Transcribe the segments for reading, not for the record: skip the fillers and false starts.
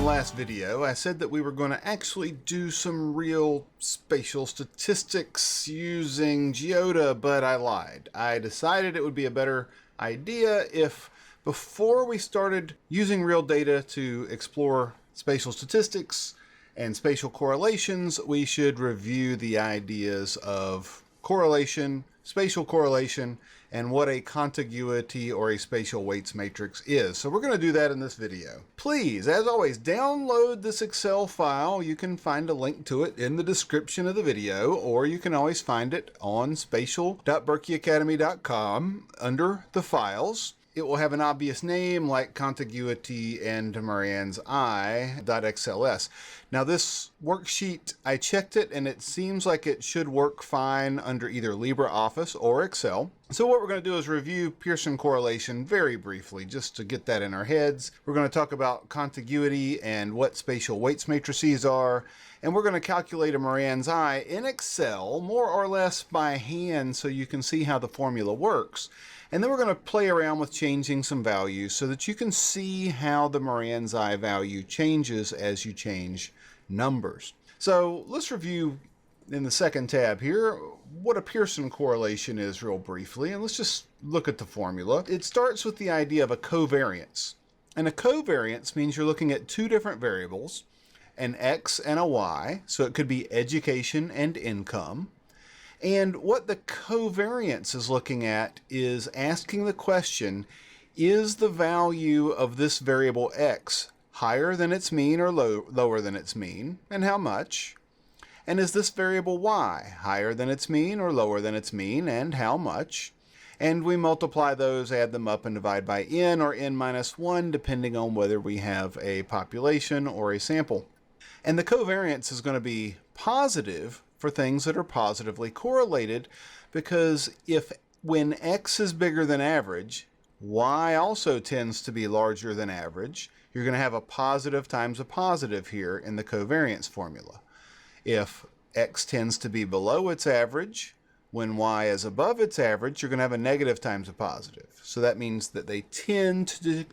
last video, I said that we were going to actually do some real spatial statistics using GeoDa, but I lied. I decided it would be a better idea if, before we started using real data to explore spatial statistics and spatial correlations, we should review the ideas of correlation, spatial correlation, and what a contiguity or a spatial weights matrix is. So we're going to do that in this video. Please, as always, download this Excel file. You can find a link to it in the description of the video, or you can always find it on spatial.berkeyacademy.com under the files. It will have an obvious name like Contiguity and Moran's I.xls. Now this worksheet, I checked it and it seems like it should work fine under either LibreOffice or Excel. So what we're going to do is review Pearson correlation very briefly, just to get that in our heads. We're going to talk about contiguity and what spatial weights matrices are. And we're going to calculate a Moran's I in Excel, more or less by hand, so you can see how the formula works. And then we're going to play around with changing some values so that you can see how the Moran's I value changes as you change numbers. So let's review in the second tab here what a Pearson correlation is real briefly. And let's just look at the formula. It starts with the idea of a covariance. And a covariance means you're looking at two different variables, an X and a Y. So it could be education and income. And what the covariance is looking at is asking the question, is the value of this variable X higher than its mean or lower than its mean, and how much? And is this variable Y higher than its mean or lower than its mean, and how much? And we multiply those, add them up, and divide by n or n minus 1, depending on whether we have a population or a sample. And the covariance is going to be positive for things that are positively correlated, because when X is bigger than average, Y also tends to be larger than average. You're going to have a positive times a positive here in the covariance formula. If X tends to be below its average, when Y is above its average, you're going to have a negative times a positive. So that means that they tend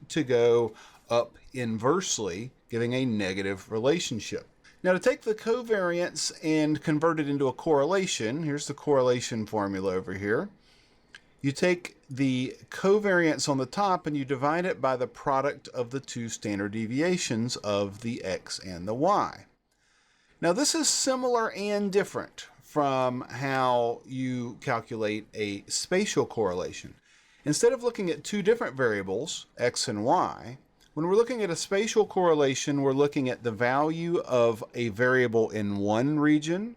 to go up inversely, giving a negative relationship. Now to take the covariance and convert it into a correlation, here's the correlation formula over here. You take the covariance on the top and you divide it by the product of the two standard deviations of the X and the Y. Now this is similar and different from how you calculate a spatial correlation. Instead of looking at two different variables, X and Y, when we're looking at a spatial correlation, we're looking at the value of a variable in one region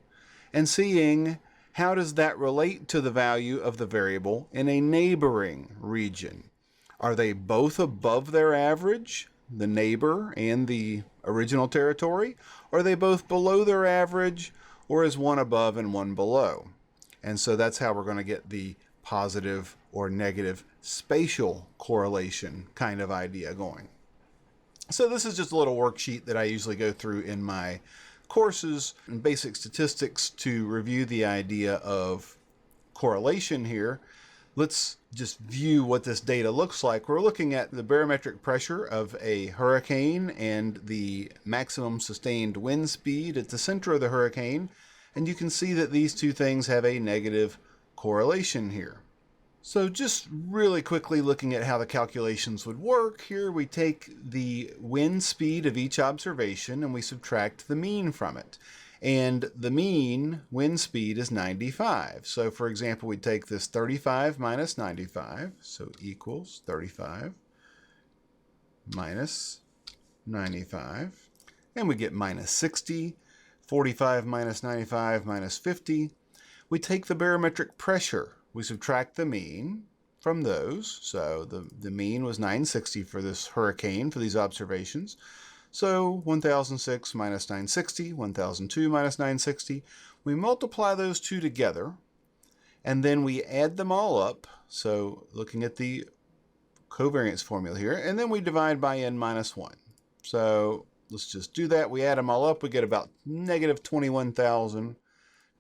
and seeing how does that relate to the value of the variable in a neighboring region. Are they both above their average, the neighbor and the original territory? Or are they both below their average, or is one above and one below? And so that's how we're going to get the positive or negative spatial correlation kind of idea going. So this is just a little worksheet that I usually go through in my courses in basic statistics to review the idea of correlation here. Let's just view what this data looks like. We're looking at the barometric pressure of a hurricane and the maximum sustained wind speed at the center of the hurricane. And you can see that these two things have a negative correlation here. So just really quickly looking at how the calculations would work, here we take the wind speed of each observation and we subtract the mean from it. And the mean wind speed is 95. So for example, we take this 35 minus 95, so equals 35 minus 95, and we get minus 60, 45 minus 95 minus 50. We take the barometric pressure. We subtract the mean from those. So the mean was 960 for this hurricane, for these observations. So 1006 minus 960, 1002 minus 960. We multiply those two together, and then we add them all up. So looking at the covariance formula here, and then we divide by n minus 1. So let's just do that. We add them all up. We get about negative 21,000.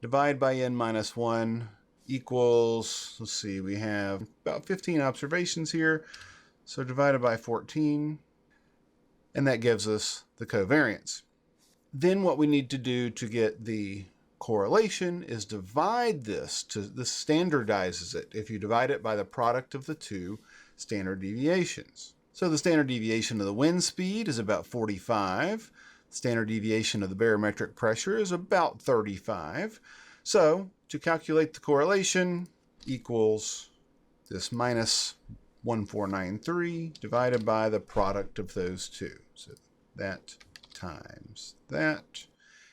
Divide by n minus 1. Equals, let's see, we have about 15 observations here. So divided by 14, and that gives us the covariance. Then what we need to do to get the correlation is divide this standardizes it if you divide it by the product of the two standard deviations. So the standard deviation of the wind speed is about 45. Standard deviation of the barometric pressure is about 35. So to calculate the correlation equals this minus 1493 divided by the product of those two. So that times that.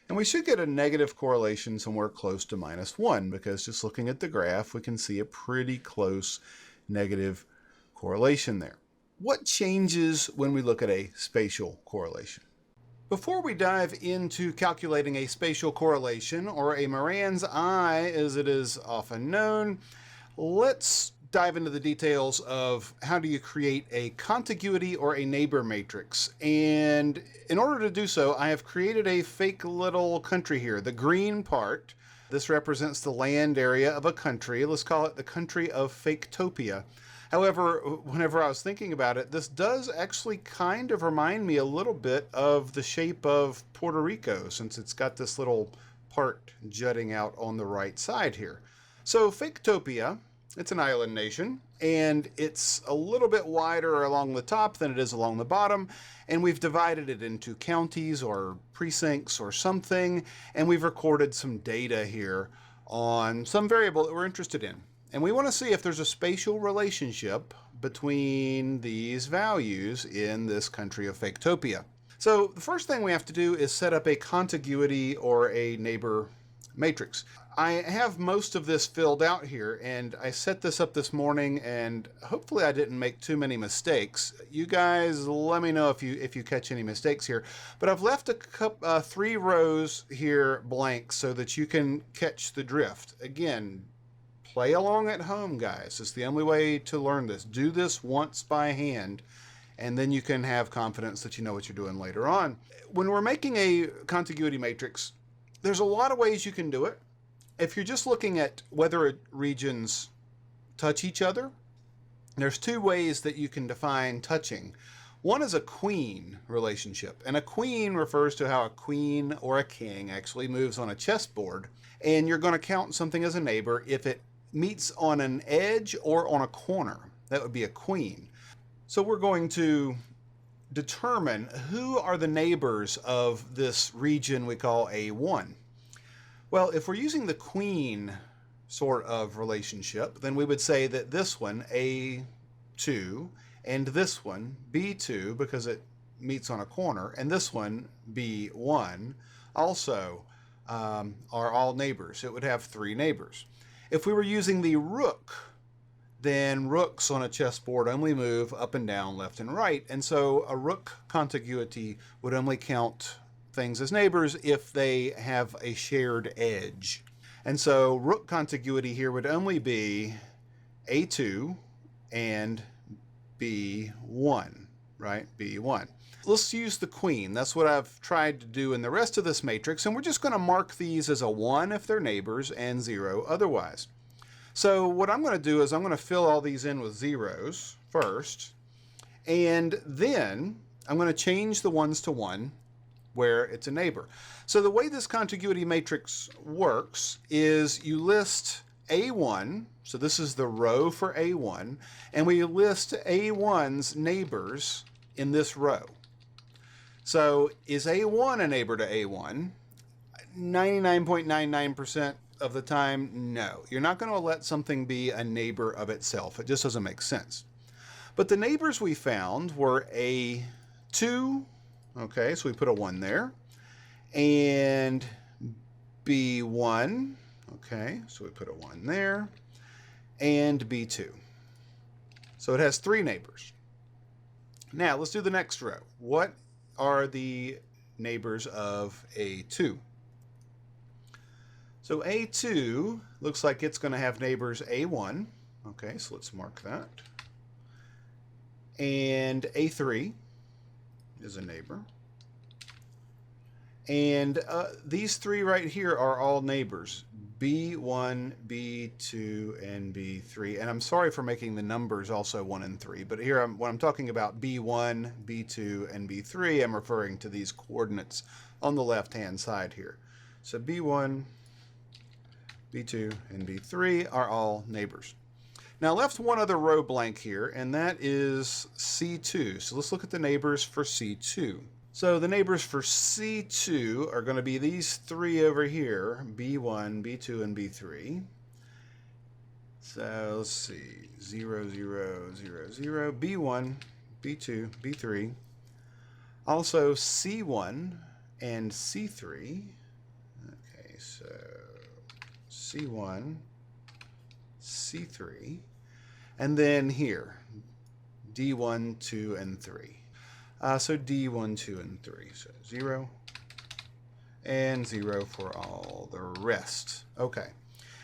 And we should get a negative correlation somewhere close to -1, because just looking at the graph, we can see a pretty close negative correlation there. What changes when we look at a spatial correlation? Before we dive into calculating a spatial correlation, or a Moran's eye as it is often known, let's dive into the details of how do you create a contiguity or a neighbor matrix. And in order to do so, I have created a fake little country here. The green part, this represents the land area of a country. Let's call it the country of Faketopia. However, whenever I was thinking about it, this does actually kind of remind me a little bit of the shape of Puerto Rico, since it's got this little part jutting out on the right side here. So Faketopia, it's an island nation, and it's a little bit wider along the top than it is along the bottom, and we've divided it into counties or precincts or something, and we've recorded some data here on some variable that we're interested in. And we want to see if there's a spatial relationship between these values in this country of Faketopia. So the first thing we have to do is set up a contiguity or a neighbor matrix. I have most of this filled out here, and I set this up this morning, and hopefully I didn't make too many mistakes. You guys let me know if you catch any mistakes here. But I've left a 3 rows here blank so that you can catch the drift. Again, play along at home, guys. It's the only way to learn this. Do this once by hand, and then you can have confidence that you know what you're doing later on. When we're making a contiguity matrix, there's a lot of ways you can do it. If you're just looking at whether regions touch each other, there's 2 ways that you can define touching. One is a queen relationship, and a queen refers to how a queen or a king actually moves on a chessboard, and you're going to count something as a neighbor if it meets on an edge or on a corner. That would be a queen. So we're going to determine who are the neighbors of this region we call A1. Well, if we're using the queen sort of relationship, then we would say that this one, A2, and this one, B2, because it meets on a corner, and this one, B1, also are all neighbors. It would have 3 neighbors. If we were using the rook, then rooks on a chessboard only move up and down, left and right, and so a rook contiguity would only count things as neighbors if they have a shared edge. And so rook contiguity here would only be A2 and B1, right? B1. Let's use the queen. That's what I've tried to do in the rest of this matrix, and we're just going to mark these as a 1 if they're neighbors and 0 otherwise. So what I'm going to do is I'm going to fill all these in with zeros first, and then I'm going to change the 1s to 1 where it's a neighbor. So the way this contiguity matrix works is you list A1, so this is the row for A1, and we list A1's neighbors in this row. So is A1 a neighbor to A1? 99.99% of the time, no. You're not going to let something be a neighbor of itself. It just doesn't make sense. But the neighbors we found were A2, okay, so we put a 1 there, and B1, okay, so we put a 1 there, and B2. So it has 3 neighbors. Now let's do the next row. What are the neighbors of A2? So A2 looks like it's going to have neighbors A1. Okay, so let's mark that. And A3 is a neighbor. And these 3 right here are all neighbors. B1, B2, and B3. And I'm sorry for making the numbers also 1 and 3, but here when I'm talking about B1, B2, and B3, I'm referring to these coordinates on the left-hand side here. So B1, B2, and B3 are all neighbors. Now I left one other row blank here, and that is C2. So let's look at the neighbors for C2. So the neighbors for C2 are going to be these three over here, B1, B2, and B3. So let's see, 0, 0, 0, 0, B1, B2, B3. Also C1 and C3. Okay, so C1, C3. And then here, D1, 2, and 3. So D1, 2, and 3. So 0 and 0 for all the rest. Okay.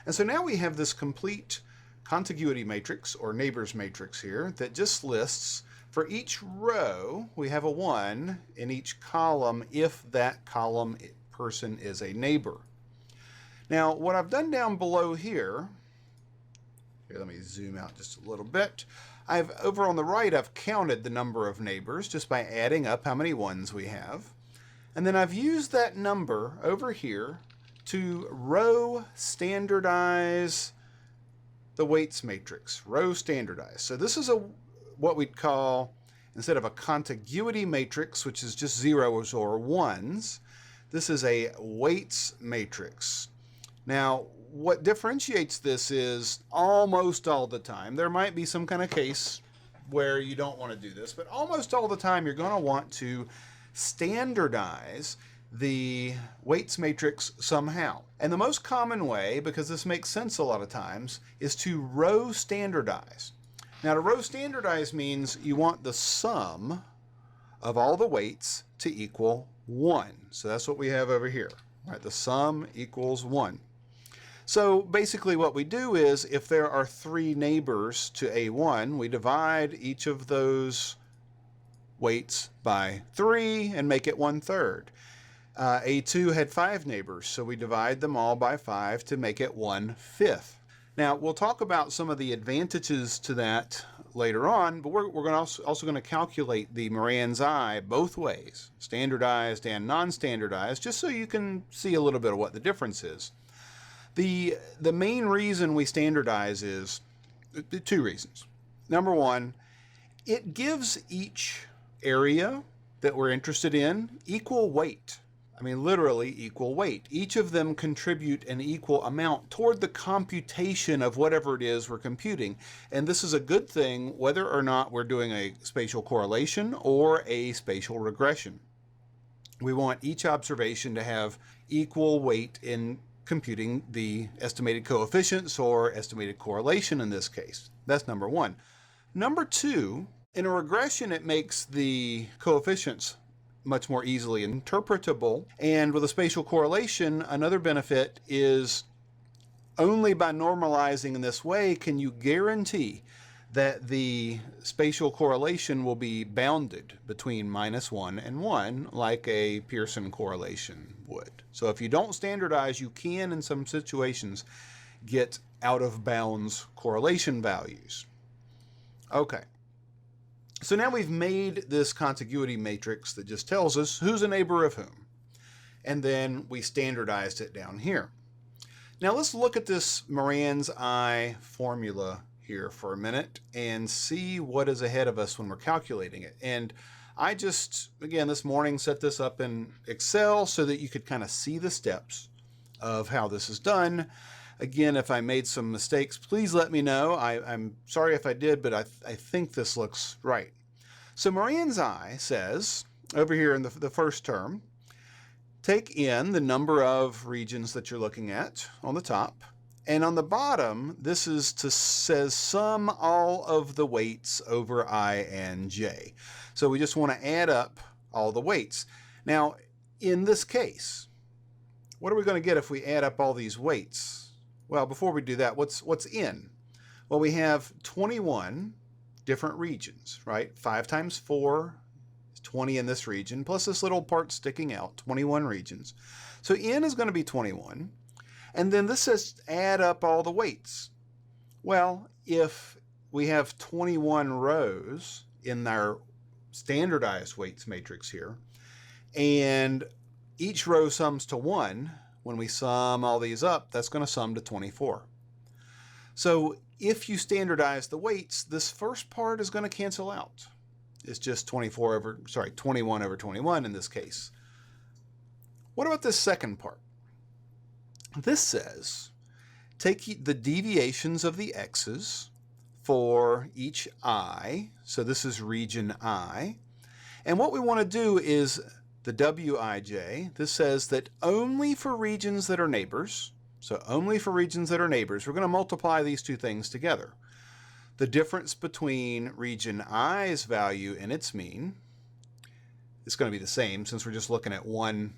And so now we have this complete contiguity matrix or neighbors matrix here that just lists for each row we have a 1 in each column if that column person is a neighbor. Now what I've done down below here, let me zoom out just a little bit. Over on the right, I've counted the number of neighbors just by adding up how many ones we have. And then I've used that number over here to row standardize the weights matrix. Row standardize. So this is what we'd call, instead of a contiguity matrix, which is just zeros or ones, this is a weights matrix. Now, what differentiates this is almost all the time, there might be some kind of case where you don't want to do this, but almost all the time you're going to want to standardize the weights matrix somehow. And the most common way, because this makes sense a lot of times, is to row standardize. Now to row standardize means you want the sum of all the weights to equal 1. So that's what we have over here. All right, the sum equals 1. So basically what we do is if there are 3 neighbors to A1, we divide each of those weights by 3 and make it 1/3. A2 had 5 neighbors, so we divide them all by 5 to make it 1/5. Now we'll talk about some of the advantages to that later on, but we're also going to calculate the Moran's I both ways, standardized and non-standardized, just so you can see a little bit of what the difference is. The main reason we standardize is 2 reasons. Number one, it gives each area that we're interested in equal weight. I mean, literally equal weight. Each of them contribute an equal amount toward the computation of whatever it is we're computing. And this is a good thing whether or not we're doing a spatial correlation or a spatial regression. We want each observation to have equal weight in computing the estimated coefficients or estimated correlation in this case. That's number one. Number two, in a regression it makes the coefficients much more easily interpretable, and with a spatial correlation another benefit is only by normalizing in this way can you guarantee that the spatial correlation will be bounded between -1 and 1 like a Pearson correlation would. So if you don't standardize, you can in some situations get out of bounds correlation values. Okay, so now we've made this contiguity matrix that just tells us who's a neighbor of whom, and then we standardized it down here. Now let's look at this Moran's I formula here for a minute and see what is ahead of us when we're calculating it. And I just, again, this morning set this up in Excel so that you could kind of see the steps of how this is done. Again, if I made some mistakes, please let me know. I'm sorry if I did, but I think this looks right. So Moran's I says, over here in the first term, take in the number of regions that you're looking at on the top. And on the bottom, this says sum all of the weights over I and j. So we just want to add up all the weights. Now, in this case, what are we going to get if we add up all these weights? Well, before we do that, what's in? Well, we have 21 different regions, right? 5 times 4 is 20 in this region, plus this little part sticking out, 21 regions. So n is going to be 21. And then this says add up all the weights. Well, if we have 21 rows in our standardized weights matrix here, and each row sums to 1, when we sum all these up, that's going to sum to 24. So if you standardize the weights, this first part is going to cancel out. It's just 21 over 21 in this case. What about this second part? This says take the deviations of the x's for each I. So this is region I. And what we want to do is the wij. This says that only for regions that are neighbors, so only for regions that are neighbors, we're going to multiply these two things together. The difference between region I's value and its mean is going to be the same since we're just looking at one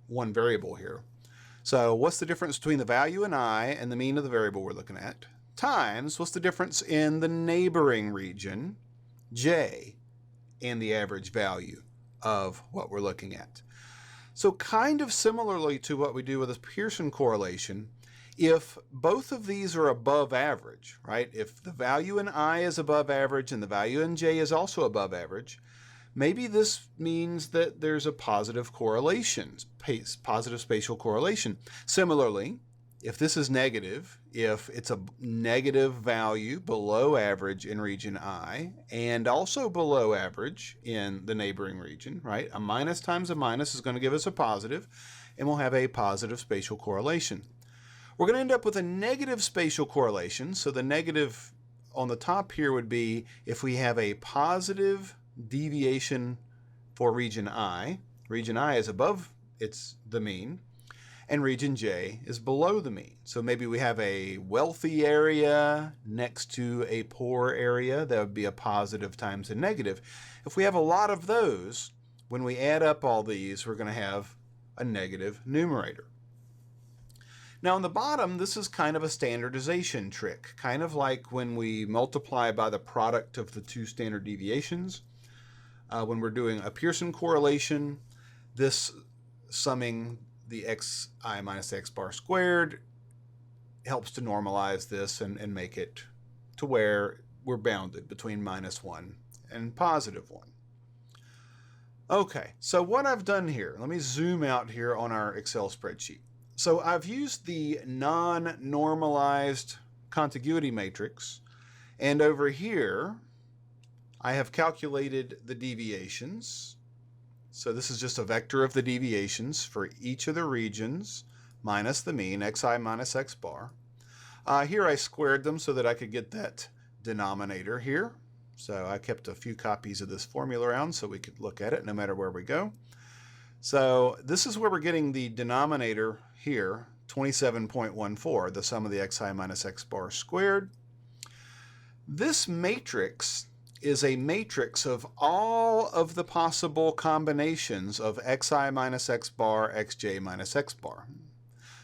variable here. So what's the difference between the value in I and the mean of the variable we're looking at? Times what's the difference in the neighboring region, j, and the average value of what we're looking at. So kind of similarly to what we do with a Pearson correlation, if both of these are above average, right? If the value in I is above average and the value in j is also above average, maybe this means that there's a positive correlation, positive spatial correlation. Similarly, if this is negative, if it's a negative value below average in region I and also below average in the neighboring region, right? A minus times a minus is going to give us a positive, and we'll have a positive spatial correlation. We're going to end up with a negative spatial correlation. So the negative on the top here would be if we have a positive deviation for region I. Region I is above the mean, and region J is below the mean. So maybe we have a wealthy area next to a poor area. That would be a positive times a negative. If we have a lot of those, when we add up all these, we're going to have a negative numerator. Now on the bottom, this is kind of a standardization trick, kind of like when we multiply by the product of the two standard deviations. When we're doing a Pearson correlation, this summing the xi minus x bar squared helps to normalize this and make it to where we're bounded between -1 and +1. Okay, so what I've done here, let me zoom out here on our Excel spreadsheet. So I've used the non-normalized contiguity matrix, and over here I have calculated the deviations. So this is just a vector of the deviations for each of the regions minus the mean, xi minus x bar. Here I squared them so that I could get that denominator here. So I kept a few copies of this formula around so we could look at it no matter where we go. So this is where we're getting the denominator here, 27.14, the sum of the xi minus x bar squared. This matrix is a matrix of all of the possible combinations of xi minus x bar, xj minus x bar.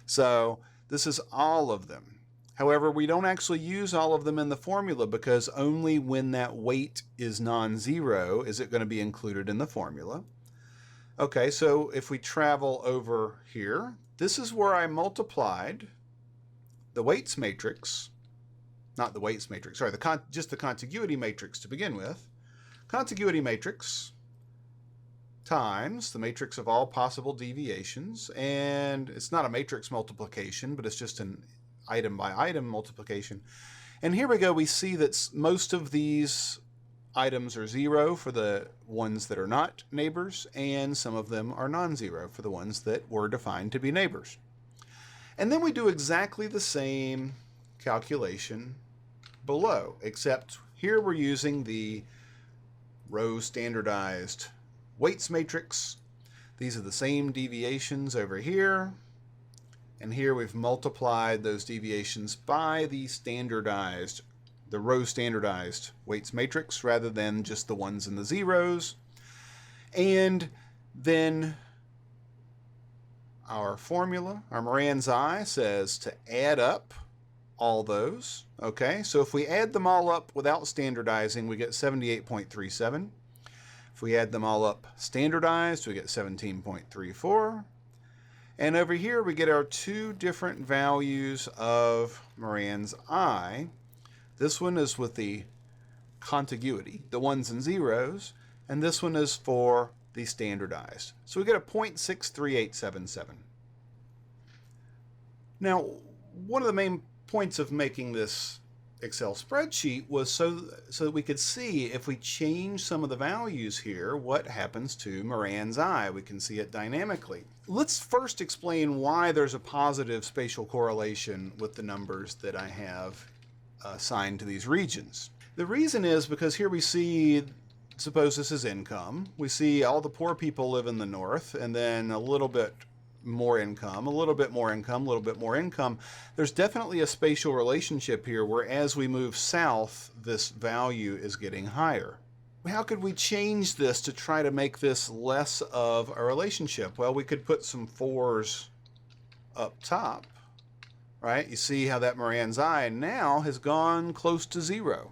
So this is all of them. However, we don't actually use all of them in the formula because only when that weight is non-zero is it going to be included in the formula. Okay, so if we travel over here, this is where I multiplied the weights matrix, not the weights matrix, sorry, just the contiguity matrix to begin with. Contiguity matrix times the matrix of all possible deviations, and it's not a matrix multiplication, but it's just an item by item multiplication. And here we go, we see that most of these items are 0 for the ones that are not neighbors, and some of them are non-zero for the ones that were defined to be neighbors. And then we do exactly the same calculation below, except here we're using the row standardized weights matrix. These are the same deviations over here, and here we've multiplied those deviations by the row standardized weights matrix rather than just the ones in the zeros. And then our formula, our Moran's I, says to add up all those. Okay, so if we add them all up without standardizing, we get 78.37. If we add them all up standardized, we get 17.34. And over here we get our two different values of Moran's I. This one is with the contiguity, the ones and zeros, and this one is for the standardized. So we get a 0.63877. Now, one of the main points of making this Excel spreadsheet was so that we could see if we change some of the values here, what happens to Moran's I. We can see it dynamically. Let's first explain why there's a positive spatial correlation with the numbers that I have assigned to these regions. The reason is because here we see, suppose this is income. We see all the poor people live in the north, and then a little bit more income, a little bit more income, a little bit more income. There's definitely a spatial relationship here where as we move south, this value is getting higher. How could we change this to try to make this less of a relationship? Well, we could put some 4s up top, right? You see how that Moran's I now has gone close to 0.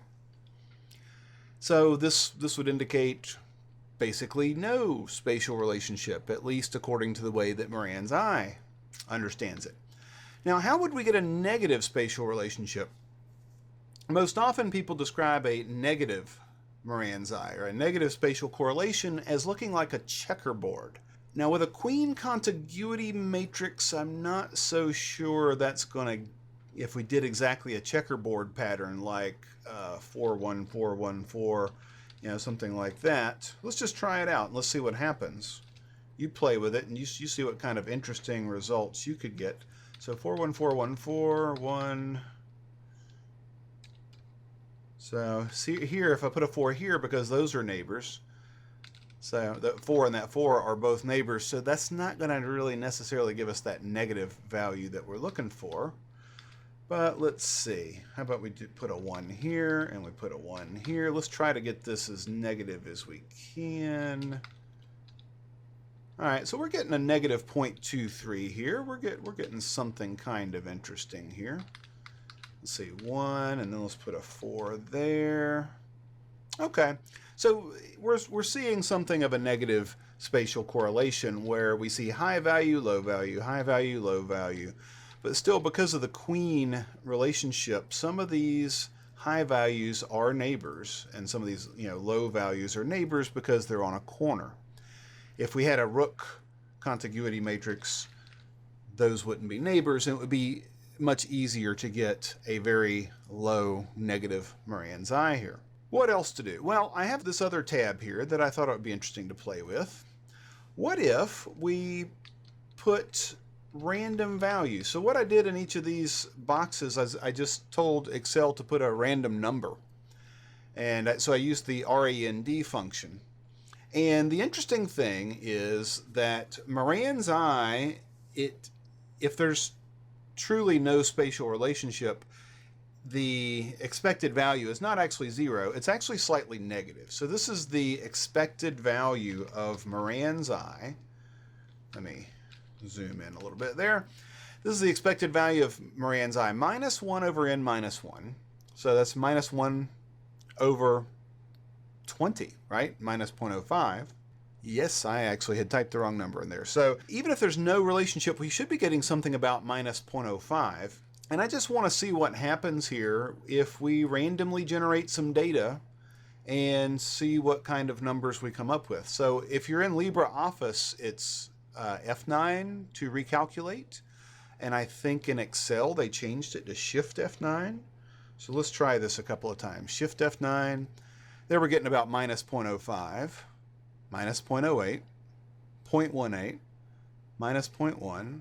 So this would indicate basically no spatial relationship, at least according to the way that Moran's I understands it. Now, how would we get a negative spatial relationship? Most often people describe a negative Moran's I, or a negative spatial correlation, as looking like a checkerboard. Now, with a queen contiguity matrix, I'm not so sure that's going to, if we did exactly a checkerboard pattern like 4 1 4 1 4, you know, something like that. Let's just try it out and let's see what happens. You play with it and you see what kind of interesting results you could get. So 4 1 4 1 4 1. So see here, if I put a 4 here, because those are neighbors, so that 4 and that 4 are both neighbors, so that's not going to really necessarily give us that negative value that we're looking for. But let's see, how about we put a 1 here and we put a 1 here. Let's try to get this as negative as we can. All right, so we're getting a negative 0.23 here. We're getting something kind of interesting here. Let's see, 1, and then let's put a 4 there. Okay, so we're seeing something of a negative spatial correlation where we see high value, low value, high value, low value. But still, because of the queen relationship, some of these high values are neighbors, and some of these, you know, low values are neighbors because they're on a corner. If we had a rook contiguity matrix, those wouldn't be neighbors, and it would be much easier to get a very low negative Moran's I here. What else to do? Well, I have this other tab here that I thought it would be interesting to play with. What if we put random values? So what I did in each of these boxes is I just told Excel to put a random number. And so I used the RAND function. And the interesting thing is that Moran's I, if there's truly no spatial relationship, the expected value is not actually 0, it's actually slightly negative. So this is the expected value of Moran's I. Let me zoom in a little bit there. This is the expected value of Moran's I, minus 1 over n minus 1. So that's minus 1 over 20, right? Minus 0.05. Yes, I actually had typed the wrong number in there. So even if there's no relationship, we should be getting something about minus 0.05. And I just want to see what happens here if we randomly generate some data and see what kind of numbers we come up with. So if you're in LibreOffice, it's F9 to recalculate. And I think in Excel, they changed it to Shift F9. So let's try this a couple of times. Shift F9. There we're getting about minus 0.05, minus 0.08, 0.18, minus 0.1,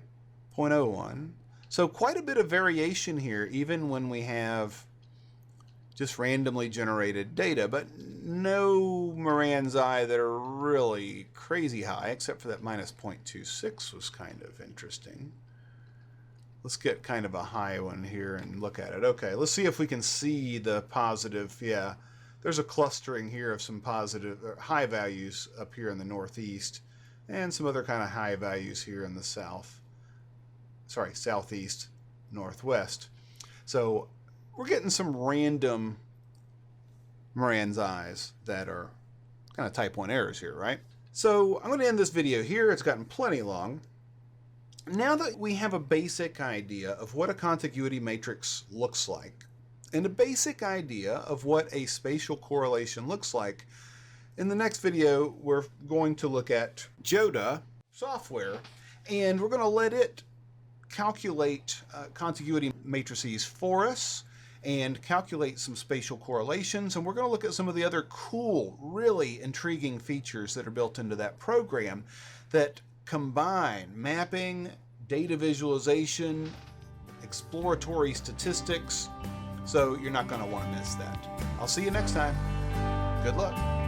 0.01. So quite a bit of variation here, even when we have just randomly generated data, but no Moran's I that are really crazy high, except for that minus 0.26 was kind of interesting. Let's get kind of a high one here and look at it. Okay, let's see if we can see the positive. Yeah, there's a clustering here of some positive or high values up here in the northeast, and some other kind of high values here in the southeast, northwest. So we're getting some random Moran's I's that are kind of type 1 errors here, right? So I'm going to end this video here. It's gotten plenty long. Now that we have a basic idea of what a contiguity matrix looks like, and a basic idea of what a spatial correlation looks like, in the next video we're going to look at JODA software, and we're going to let it calculate contiguity matrices for us and calculate some spatial correlations, and we're going to look at some of the other cool, really intriguing features that are built into that program that combine mapping, data visualization, exploratory statistics, so you're not going to want to miss that. I'll see you next time. Good luck.